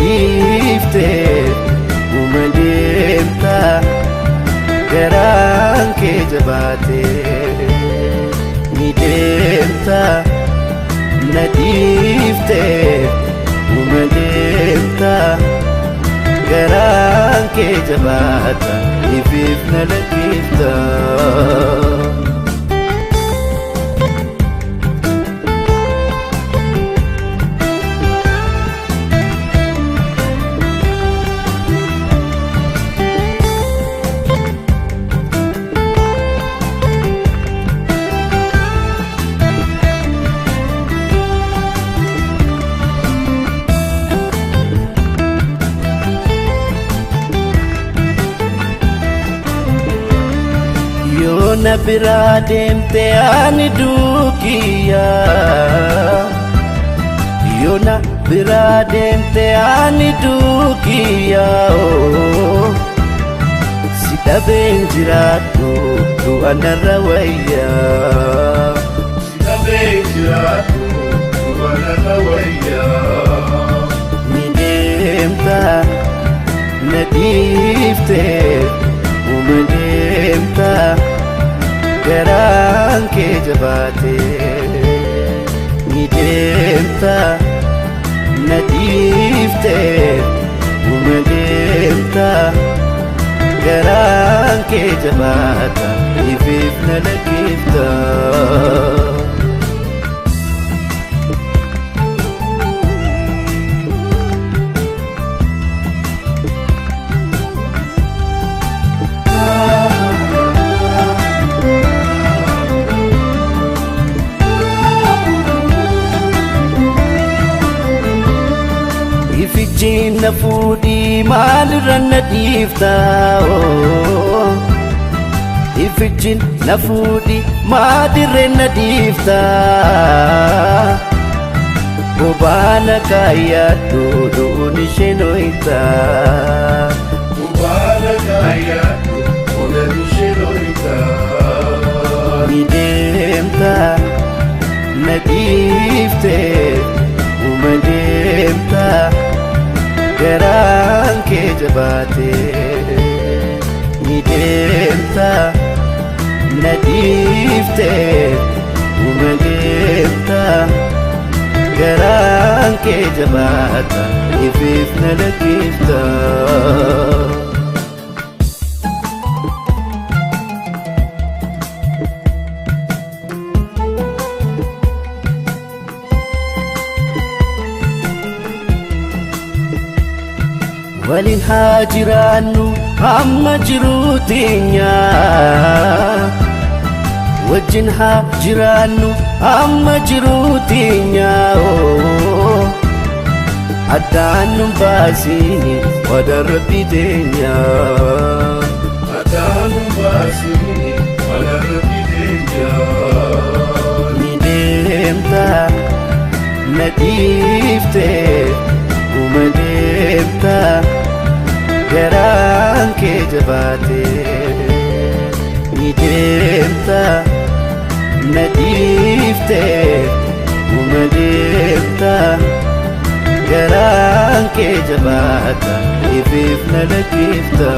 dhiiftee uma deemta garaan kee jabaatee ni deemta na dhiiftee uma deemta garaan kee jabaata ifiif na lakkifta. Yoona biraa deemte ani duukiyaa, yoona biraa deemte ani duukiyaa. Si dhabeen jiraadhu du'a narra wayyaa, si dhabeen jiraadhu du'a narra wayyaa. Ni deemta na dhiiftee uma deemta garaan kee jabaatee ni deemta na dhiiftee uma deemta garaan kee jabaata ifiif na lakkifta. Ifijiin na fuudhii maalirra na dhiifta? Ifijiin na fuudhii maalirra na dhiifta? Bobaana kaayyaadhu du'uun isheen ho'ita. Bobaana kaayyaadhu du'uun isheen ho'ita. Ni deemta na dhiiftee uma deemta garaan kee jabaatee ni deemta na dhiiftee uma deemta garaan kee jabaata ifiif na lakkifta. Waliin haa jiraannu hamma jiruu teenyaa, wajjin haa jiraannu hamma jiruu teenyaa. Addaan nu baasini wada Rabbi teenyaa, addaan nu baasini wada Rabbi teenyaa. Ni deemta na dhiiftee uma deemta garaan kee jabaatee ni deemta na dhiiftee uma deemta garaan kee jabaata ifiif na lakkifta.